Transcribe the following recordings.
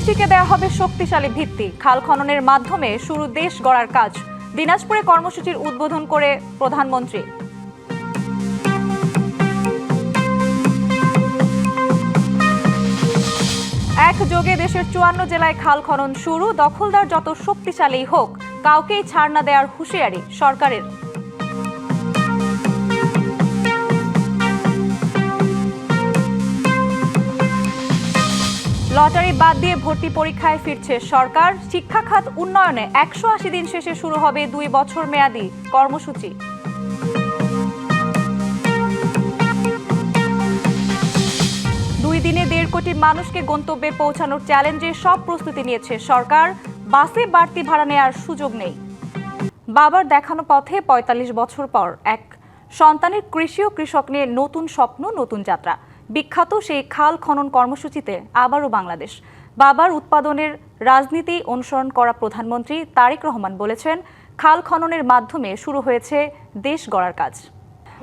কৃষিকে দেওয়া হবে শক্তিশালী ভিত্তি, খাল খননের মাধ্যমে শুরু দেশ গড়ার কাজ। দিনাজপুরে কর্মসূচির উদ্বোধন করে প্রধানমন্ত্রী। একযোগে দেশের ৫৪ জেলায় খাল খনন শুরু, দখলদার যত শক্তিশালী হোক কাউকেই ছাড় না দেওয়ার হুঁশিয়ারি সরকারের। লটারি বাদ দিয়ে ভর্তি পরীক্ষায় ফিরছে সরকার। শিক্ষা খাত উন্নয়নে ১৮০ দিন শেষে শুরু হবে ২ বছর মেয়াদী কর্মসূচি। ২ দিনে ১.৫ কোটি মানুষকে গন্তব্যে পৌঁছানোর চ্যালেঞ্জে সব প্রস্তুতি নিয়েছে সরকার। বাসে বাড়তি ভাড়া নেওয়ার সুযোগ নেই। বাবার দেখানো পথে ৪৫ বছর পর এক সন্তানের কৃষি ও কৃষক নিয়ে নতুন স্বপ্ন, নতুন যাত্রা। বিখ্যাত সেই খাল খনন কর্মসূচিতে আবারও বাংলাদেশ। বাবার উৎপাদনের রাজনীতি অনুসরণ করা প্রধানমন্ত্রী তারেক রহমান বলেছেন, খাল খননের মাধ্যমে শুরু হয়েছে দেশ গড়ার কাজ।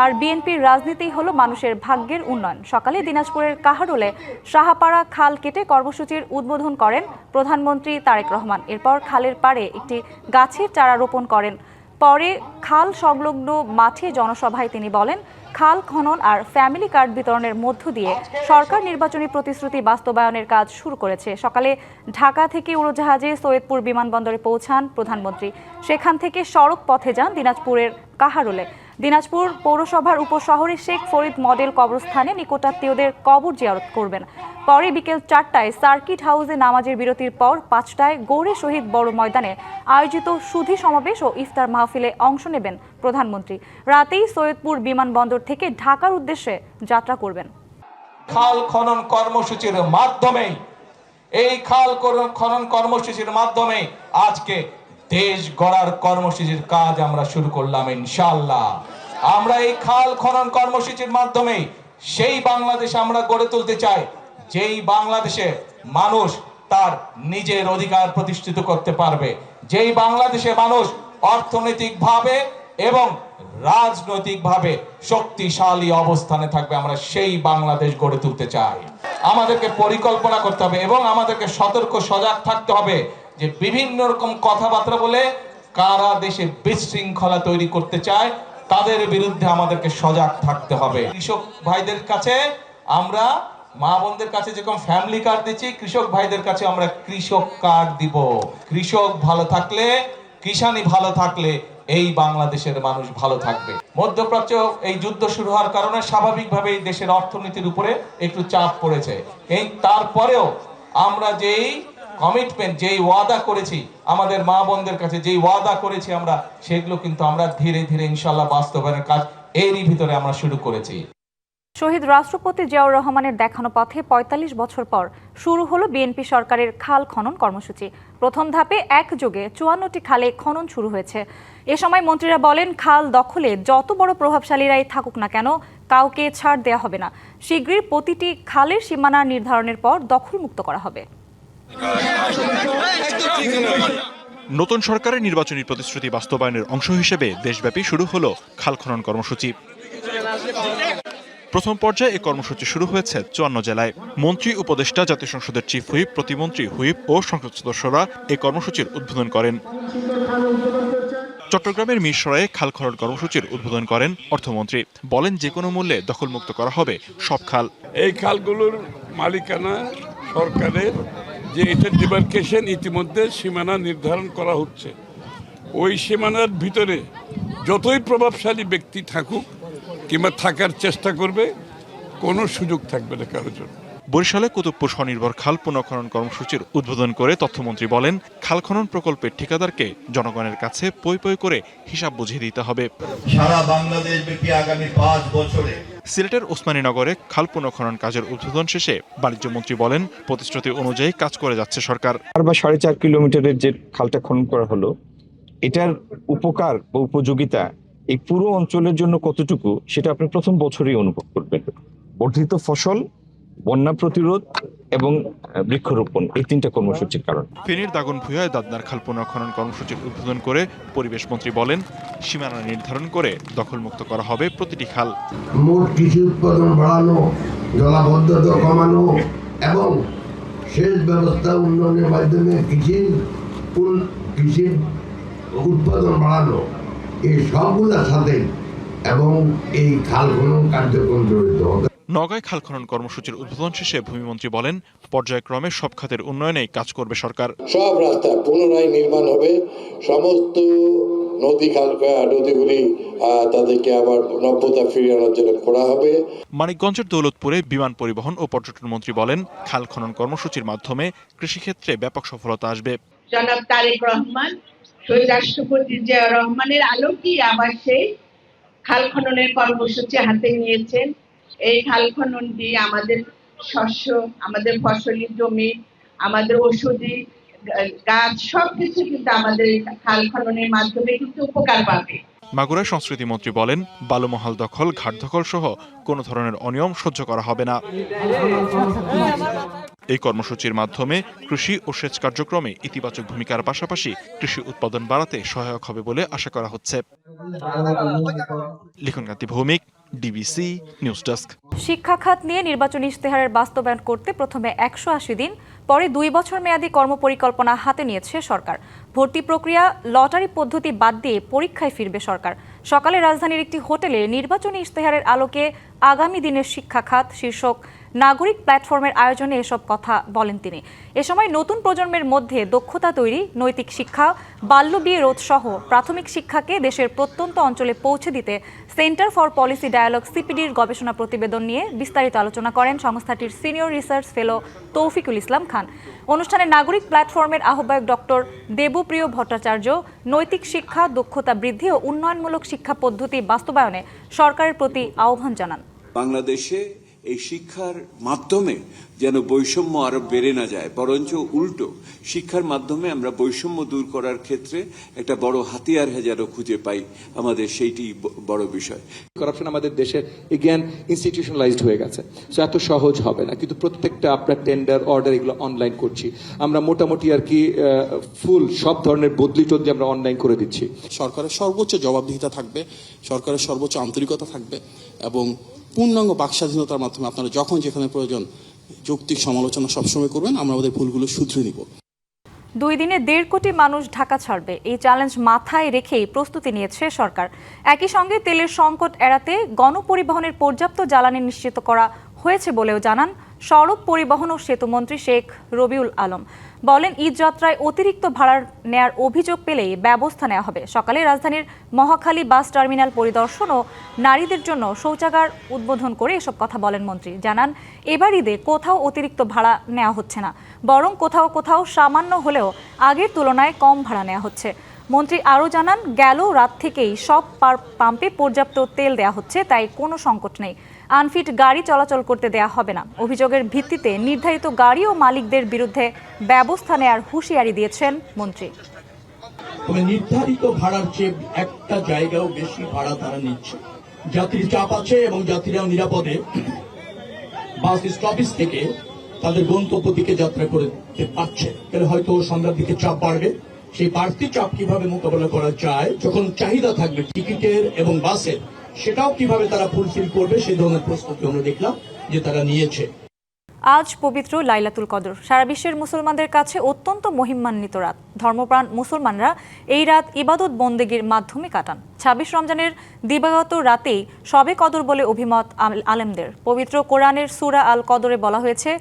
আর বিএনপির রাজনীতি হলো মানুষের ভাগ্যের উন্নয়ন। সকালে দিনাজপুরের কাহারোলে সাহাপাড়া খাল কেটে কর্মসূচির উদ্বোধন করেন প্রধানমন্ত্রী তারেক রহমান। এরপর খালের পাড়ে একটি গাছের চারা রোপণ করেন। পরে খাল সংলগ্ন মাঠে জনসভায় তিনি বলেন, খাল খনন আর ফ্যামিলি কার্ড বিতরণের মধ্য দিয়ে সরকার নির্বাচনী প্রতিশ্রুতি বাস্তবায়নের কাজ শুরু করেছে। সকালে ঢাকা থেকে উড়োজাহাজে সৈয়দপুর বিমানবন্দরে পৌঁছান প্রধানমন্ত্রী। সেখান থেকে সড়ক পথে যান দিনাজপুরের কাহারোলে। দিনাজপুর পৌরসভার উপশহরে শেখ ফরিদ মডেল কবরস্থানে নিকটাত্মীয়দের কবর জিয়ারত করবেন। পরে বিকেল ৪টায় সার্কিট হাউসে নামাজের বিরতির পর ৫টায় গৌড়ে শহীদ বড় ময়দানে আয়োজিত সুধী সমাবেশ ও ইফতার মাহফিলে অংশ নেবেন প্রধানমন্ত্রী। রাতেই সৈয়দপুর বিমানবন্দর থেকে ঢাকার উদ্দেশ্যে যাত্রা করবেন। খাল খনন কর্মসূচির মাধ্যমে, এই খাল খনন কর্মসূচির মাধ্যমে আজকে দেশ গড়ার কর্মসূচির কাজ আমরা শুরু করলাম ইনশাআল্লাহ। আমরা এই খাল খনন কর্মসূচির মাধ্যমে সেই বাংলাদেশ আমরা গড়ে তুলতে চাই, যেই বাংলাদেশে মানুষ তার নিজের অধিকার প্রতিষ্ঠিত করতে পারবে, যেই বাংলাদেশে মানুষ অর্থনৈতিকভাবে এবং রাজনৈতিকভাবে শক্তিশালী অবস্থানে থাকবে। আমরা সেই বাংলাদেশ গড়ে তুলতে চাই। আমাদেরকে পরিকল্পনা করতে হবে এবং আমাদেরকে সতর্ক সজাগ থাকতে হবে যে বিভিন্ন রকম কথাবার্তা বলে কারা দেশে বিশৃঙ্খলা তৈরি করতে চায় তাদের বিরুদ্ধে আমাদেরকে সজাগ থাকতে হবে। কৃষক ভাইদের কাছে আমরা, মা বোনদের কাছে যেরকম ফ্যামিলি কার্ড দিচ্ছি, কৃষক ভাইদের কাছে আমরা কৃষক কার্ড দিব। কৃষক ভালো থাকলে, কিষানি ভালো থাকলে এই বাংলাদেশের মানুষ ভালো থাকবে। মধ্যপ্রাচ্য এই যুদ্ধ শুরু হওয়ার কারণে স্বাভাবিকভাবেই দেশের অর্থনীতির উপরে একটু চাপ পড়েছে। এই তারপরেও আমরা যেই কমিটমেন্ট, যেই ওয়াদা করেছি আমাদের মা বোনদের কাছে, যেই ওয়াদা করেছি আমরা, সেগুলো কিন্তু আমরা ধীরে ধীরে ইনশাআল্লাহ বাস্তবায়নের কাজ এরই ভিতরে আমরা শুরু করেছি। শহীদ রাষ্ট্রপতি জিয়াউর রহমানের দেখানো পথে ৪৫ বছর পর শুরু হলো বিএনপি সরকারের খাল খনন কর্মসূচি। প্রথম ধাপে একযোগে ৫৪টি খালে খনন শুরু হয়েছে। এ সময় মন্ত্রীরা বলেন, খাল দখলে যত বড় প্রভাবশালীরাই থাকুক না কেন কাউকে ছাড় দেওয়া হবে না। শীঘ্রই প্রতিটি খালের সীমানা নির্ধারণের পর দখলমুক্ত করা হবে। নতুন সরকারের নির্বাচনী প্রতিশ্রুতি বাস্তবায়নের অংশ হিসেবে দেশব্যাপী শুরু হলো খাল খনন কর্মসূচি। প্রথম পর্যায়ে এই কর্মসূচি শুরু হয়েছে ৫৪ জেলায়। মন্ত্রী, উপদেষ্টা, জাতীয় সংসদের চিফ হুইপ, প্রতিমন্ত্রী, হুইপ ও সংসদ সদস্যরা এই কর্মসূচির উদ্বোধন করেন। চট্টগ্রামের মিরসরাইয়ে খাল খনন কর্মসূচির উদ্বোধন করেন অর্থমন্ত্রী। বলেন, যে কোনো মূল্যে দখলমুক্ত করা হবে সব খাল। এই খালগুলোর মালিকানা সরকারের, যে এটা ডিমার্কেশন ইতিমধ্যে সীমানা নির্ধারণ করা হচ্ছে। ওই সীমানার ভিতরে যতই প্রভাবশালী ব্যক্তি থাকুক কিংবা থাকার চেষ্টা করবে, কোনো সুযোগ থাকবে না কারোর জন্য। বরিশালে কুতুবপুর স্বনির্ভর খাল পুনঃখনন কর্মসূচির উদ্বোধন করে তথ্যমন্ত্রী বলেন, খাল খনন প্রকল্পের ঠিকাদারকে জনগণের কাছে পই পই করে হিসাব বুঝিয়ে দিতে হবে। সারা বাংলাদেশ ব্যাপী আগামী ৫ বছরে সিলেটের ওসমানীনগরে খাল পুনঃখনন কাজের উদ্বোধন শেষে বাণিজ্যমন্ত্রী বলেন, প্রতিশ্রুতি অনুযায়ী কাজ করে যাচ্ছে সরকার। ৪.৫ কিলোমিটারের যে খালটা খনন করা হলো, এটার উপকার বা উপযোগিতা এই পুরো অঞ্চলের জন্য কতটুকু সেটা আপনি প্রথম বছরই অনুভব করবেন। বর্ধিত ফসল, বন্যা প্রতিরোধ এবং বৃক্ষরোপণ, এই ৩টা কর্মসূচির কারণ। ফেনীর দাগনভূঞায় দাদনার খাল পুনঃখনন কর্মসূচির উদ্বোধন করে পরিবেশ মন্ত্রী বলেন, সীমানা নির্ধারণ করে দখলমুক্ত করা হবে প্রতিটি খাল। মোট কৃষি উৎপাদন বাড়ানো, জলাবদ্ধতা কমানো এবং সেচ ব্যবস্থা উন্নয়নের মাধ্যমে কৃষির উৎপাদন বাড়ানো, এই সবগুলোর সাথে এবং এই খাল খনন কার্যক্রম জড়িত। নওগাঁয় খাল খনন কর্মসূচির উদ্বোধন শেষে ভূমিমন্ত্রী বলেন, পর্যায়ক্রমে সব খাতের উন্নয়নে কাজ করবে সরকার। সব রাস্তা পুনরায় নির্মাণ হবে, সমস্ত নদীগুলি তাদেরকে আবার নব্যতা ফিরিয়ে আনার জন্য করা হবে। মানিকগঞ্জের দৌলতপুরে বিমান পরিবহন ও পর্যটন মন্ত্রী বলেন, খাল খনন কর্মসূচির মাধ্যমে কৃষিক্ষেত্রে ব্যাপক সফলতা আসবে। জনাব তারেক রহমান, শহীদ রাষ্ট্রপতি জিয়া রহমানের আলোকেই আবার সেই খাল খননের কর্মসূচি হাতে নিয়েছেন। এই খাল খনন দিয়ে আমাদের শস্য, আমাদের ফসলি জমি, আমাদের ঔষধি গাছ সবকিছু কিন্তু আমাদের খাল খননের মাধ্যমে কিন্তু উপকার পাবে। মাগুরায় সংস্কৃতি মন্ত্রী বলেন, বালুমহাল দখল, ঘাট দখল সহ কোনো ধরনের অনিয়ম সহ্য করা হবে না। এই কর্মসূচির মাধ্যমে কৃষি ও সেচ কার্যক্রমে ইতিবাচক ভূমিকার পাশাপাশি কৃষি উৎপাদন বাড়াতে সহায়ক হবে বলে আশা করা হচ্ছে। লিখনকান্তি ভৌমিক, ডিবিসি নিউজ ডেস্ক। শিক্ষা খাত নিয়ে নির্বাচনী ইশতেহারের বাস্তবায়ন করতে প্রথমে 180 দিন, পরে 2 বছর মেয়াদী কর্মপরিকল্পনা হাতে নিয়েছে সরকার। ভর্তি প্রক্রিয়া লটারি পদ্ধতি বাদ দিয়ে পরীক্ষায় ফিরবে সরকার। সকালে রাজধানীর একটি হোটেলে নির্বাচনী ইশতেহারের আলোকে আগামী দিনের শিক্ষা খাত শীর্ষক নাগরিক প্ল্যাটফর্মের আয়োজনে এসব কথা বলেন তিনি। এ সময় নতুন প্রজন্মের মধ্যে দক্ষতা তৈরি, নৈতিক শিক্ষা, বাল্যবিয়ে রোধ সহ প্রাথমিক শিক্ষাকে দেশের প্রত্যন্ত অঞ্চলে পৌঁছে দিতে সেন্টার ফর পলিসি ডায়ালগ সিপিডির গবেষণা প্রতিবেদন নিয়ে বিস্তারিত আলোচনা করেন সংস্থাটির senior research fellow Taufiqul Islam Khan. অনুষ্ঠানে নাগরিক প্ল্যাটফর্মের আহ্বায়ক ডক্টর দেবপ্রিয় ভট্টাচার্য নৈতিক শিক্ষা, দক্ষতা বৃদ্ধি ও উন্নয়নমূলক শিক্ষা পদ্ধতি বাস্তবায়নে সরকারের প্রতি আহ্বান জানান। বাংলাদেশে এই শিক্ষার মাধ্যমে যেন বৈষম্য আরো বেড়ে না যায়, বরঞ্চ উল্টো শিক্ষার মাধ্যমে আমরা বৈষম্য দূর করার ক্ষেত্রে একটা বড় হাতিয়ার যেন খুঁজে পাই, আমাদের সেইটি বড় বিষয়। করাপশন আমাদের দেশের এগেইন ইনস্টিটিউশনালাইজড হয়ে গেছে, সো এত সহজ হবে না। কিন্তু প্রত্যেকটা আপনার টেন্ডার, অর্ডার এগুলো অনলাইন করছি আমরা, মোটামুটি আর কি ফুল সব ধরনের বদলি টদলি আমরা অনলাইন করে দিচ্ছি। সরকারের সর্বোচ্চ জবাবদিহিতা থাকবে, সরকারের সর্বোচ্চ আন্তরিকতা থাকবে এবং পূর্ণাঙ্গ বাকস্বাধীনতার মাধ্যমে আপনারা যখন যেখানে প্রয়োজন যৌক্তিক সমালোচনা সবসময় করবেন, আমরা আমাদের ভুলগুলো শুধরে নিব। 2 দিনে 1.5 কোটি মানুষ ঢাকা ছাড়বে, এই চ্যালেঞ্জ মাথায় রেখেই প্রস্তুতি নিয়েছে সরকার। একই সঙ্গে তেলের সংকট এড়াতে গণপরিবহনের পর্যাপ্ত জ্বালানি নিশ্চিত করা হয়েছে বলেও জানান সড়ক পরিবহন ও সেতুমন্ত্রী শেখ রবিউল আলম। বলেন, ঈদ যাত্রায় অতিরিক্ত ভাড়া নেয়ার অভিযোগ পেলেই ব্যবস্থা নেওয়া হবে। সকালে রাজধানীর মহাখালী বাস টার্মিনাল পরিদর্শন ও নারীদের জন্য শৌচাগার উদ্বোধন করে এসব কথা বলেন মন্ত্রী। জানান, এবার ঈদে কোথাও অতিরিক্ত ভাড়া নেওয়া হচ্ছে না, বরং কোথাও কোথাও সামান্য হলেও আগের তুলনায় কম ভাড়া নেওয়া হচ্ছে। মন্ত্রী আরও জানান, গেল রাত থেকেই সব পাম্পে পর্যাপ্ত তেল দেওয়া হচ্ছে, তাই কোনো সংকট নেই। আনফিট গাড়ি চলাচল করতে দেয়া হবে না। অভিযোগের ভিত্তিতে নির্ধারিত গাড়ি ও মালিকদের বিরুদ্ধে ব্যবস্থা নেয়ার হুঁশিয়ারি দিয়েছেন মন্ত্রী। তবে নির্ধারিত ভাড়ার চেয়ে একটা জায়গাও বেশি ভাড়া তারা নিচ্ছে। যাত্রীর চাপ আছে এবং যাত্রীরাও নিরাপদে বাস স্টপেজ থেকে তাদের গন্তব্য দিকে যাত্রা করতে পারছে। তাহলে হয়তো সন্ধ্যার দিকে চাপ বাড়বে। সেই বাড়তি চাপ কিভাবে মোকাবেলা করা যায়, যখন চাহিদা থাকবে টিকিটের এবং বাসের, সেটাও কিভাবে তারা ফুলফিল করবে, সেই ধরনের প্রস্তুতি আমরা দেখলাম যে তারা নিয়েছে। আজ পবিত্র লাইলাতুল কদর, সারা বিশ্বের মুসলমানদের কাছে অত্যন্ত মহিমান্বিত রাত। ধর্মপ্রাণ মুসলমানরা এই রাত ইবাদত বন্দেগীর মাধ্যমে কাটান। 26 রমজানের দিবাগত রাতেই শবে কদর বলে অভিমত আলেমদের। পবিত্র কোরআনের সূরা আল কদরে বলা হয়েছে,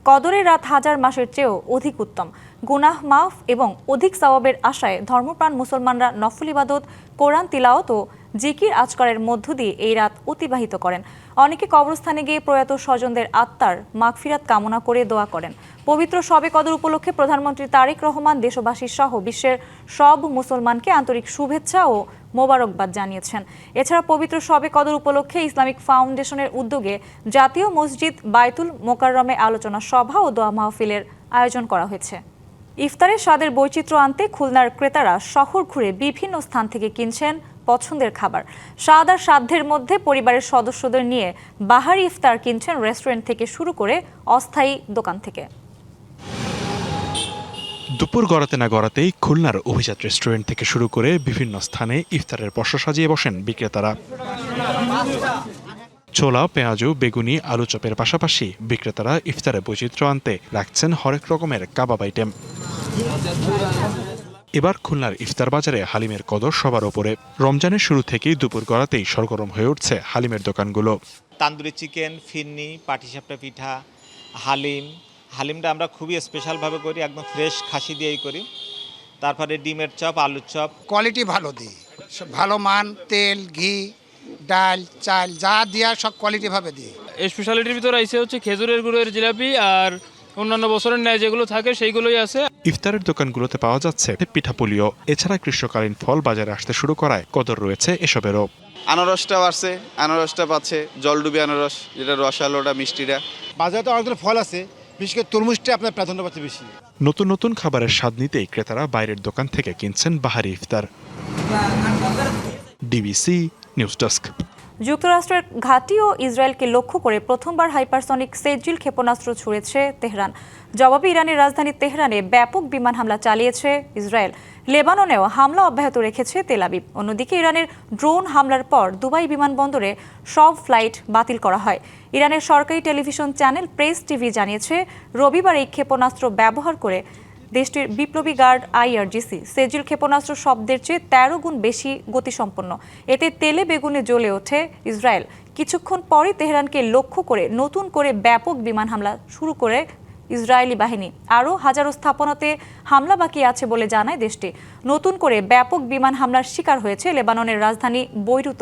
কদরের রাত 1000 মাসের চেয়েও অধিক উত্তম। গুনাহ মাফ এবং অধিক সওয়াবের আশায় ধর্মপ্রাণ মুসলমানরা নফল ইবাদত, কোরআন তিলাওয়াত ও জিকির আজকারের মধ্য দিয়ে এই রাত অতিবাহিত করেন। অনেকে কবরস্থানে গিয়ে প্রয়াত স্বজনদের আত্মার মাগফিরাত কামনা করে দোয়া করেন। পবিত্র শবে কদর উপলক্ষে প্রধানমন্ত্রী তারেক রহমান দেশবাসী সহ বিশ্বের সব মুসলমানকে আন্তরিক শুভেচ্ছা ও মোবারকবাদ জানিয়েছেন। এছাড়া পবিত্র শবে কদর উপলক্ষে ইসলামিক ফাউন্ডেশনের উদ্যোগে জাতীয় মসজিদ বায়তুল মোকাররমে আলোচনা সভা ও দোয়া মাহফিলের আয়োজন করা হয়েছে। ইফতারের স্বাদের বৈচিত্র্য আনতে খুলনার ক্রেতারা শহর ঘুরে বিভিন্ন স্থান থেকে কিনছেন পছন্দের খাবার। স্বাদ আর সাধ্যের মধ্যে পরিবারের সদস্যদের নিয়ে বাহারি ইফতার কিনছেন রেস্টুরেন্ট থেকে শুরু করে অস্থায়ী দোকান থেকে। দুপুর গড়াতে না গড়াতেই খুলনার অভিজাত রেস্টুরেন্ট থেকে শুরু করে বিভিন্ন স্থানে ইফতারের পসরা সাজিয়ে বসেন বিক্রেতারা। ছোলা, পেঁয়াজু, বেগুনি, আলু চপের পাশাপাশি বিক্রেতারা ইফতারে বৈচিত্র্য আনতে রাখছেন হরেক রকমের কাবাব আইটেম। এবার খুলনার ইফতার বাজারে হালিমের কদর সবার ওপরে। রমজানের শুরু থেকেই দুপুর গড়াতেই সরগরম হয়ে উঠছে হালিমের দোকানগুলো। তান্দুরি চিকেন, ফিরনি, পাটিসাপটা পিঠা, হালিমটা আমরা খুবই স্পেশালভাবে করি, একদম ফ্রেশ খাসি দিয়েই করি। তারপরে ডিমের চপ, আলুর চপ। কোয়ালিটি ভালো দিই, ভালো মান, তেল, ঘি, ডাল, চাল যা দিয়া সব কোয়ালিটি ভাবে দিই। স্পেশালিটির ভিতরে আইসে হচ্ছে খেজুরের গুড়ের জিলাপি, আর অন্যান্য বছরের ন্যায় যেগুলো থাকে সেইগুলোই আছে। ইফতারের দোকানগুলোতে পাওয়া যাচ্ছে পিঠাপুলিও। এছাড়া গ্রীষ্মকালীন ফল বাজারে আসতে শুরু করায় কদর রয়েছে এসবেরও। আনারসটাও আসছে, আনারসটা পাচ্ছে, জলডুবি আনারস, যেটা রসালোটা মিষ্টিটা। বাজারে তো অনেকগুলো ফল আছে, বিশেষ করে তরমুজটা আপনার প্রাধান্য পাচ্ছে বেশি। নতুন নতুন খাবারের স্বাদ নিতেই ক্রেতারা বাইরের দোকান থেকে কিনছেন বাহারি ইফতার। DBC news desk. যুক্তরাষ্ট্রের ঘাঁটি ও ইসরায়েলকে লক্ষ্য করে প্রথমবার হাইপারসনিক সেজিল ক্ষেপণাস্ত্র ছুড়েছে তেহরান। জবাবে ইরানের রাজধানী তেহরানে ব্যাপক বিমান হামলা চালিয়েছে ইসরায়েল। লেবাননেও হামলা অব্যাহত রেখেছে তেল আবিব। অন্যদিকে ইরানের ড্রোন হামলার পর দুবাই বিমানবন্দরে সব ফ্লাইট বাতিল করা হয়। ইরানের সরকারি টেলিভিশন চ্যানেল প্রেস টিভি জানিয়েছে, রবিবার এই ক্ষেপণাস্ত্র ব্যবহার করে দেশটির বিপ্লবী গার্ড আইআরজিসি সেজিল ক্ষেপণাস্ত্র শব্দের চেয়ে 13 গুণ বেশি গতিসম্পন্ন। এতে তেলে বেগুনে জ্বলে ওঠে ইসরায়েল। কিছুক্ষণ পরই তেহরানকে লক্ষ্য করে নতুন করে ব্যাপক বিমান হামলা শুরু করে ইসরায়েলি বাহিনী। আরও হাজারো স্থাপনাতে হামলা বাকি আছে বলে জানায় দেশটি। নতুন করে ব্যাপক বিমান হামলার শিকার হয়েছে লেবাননের রাজধানী বৈরুত।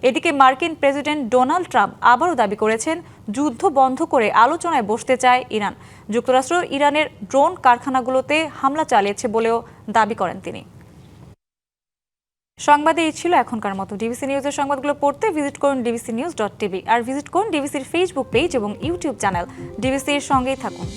এদিকে মার্কিন প্রেসিডেন্ট ডোনাল্ড ট্রাম্প আবারও দাবি করেছেন, যুদ্ধ বন্ধ করে আলোচনায় বসতে চায় ইরান। যুক্তরাষ্ট্র ইরানের ড্রোন কারখানাগুলোতে হামলা চালিয়েছে বলেও দাবি করেন তিনি। সংবাদে এই ছিল এখনকার মতো। ডিবিসি নিউজের সংবাদগুলো পড়তে ভিজিট করুন dbcnews.tv আর ভিজিট করুন ডিবিসির ফেসবুক পেজ এবং ইউটিউব চ্যানেল। ডিবিসির সঙ্গেই থাকুন।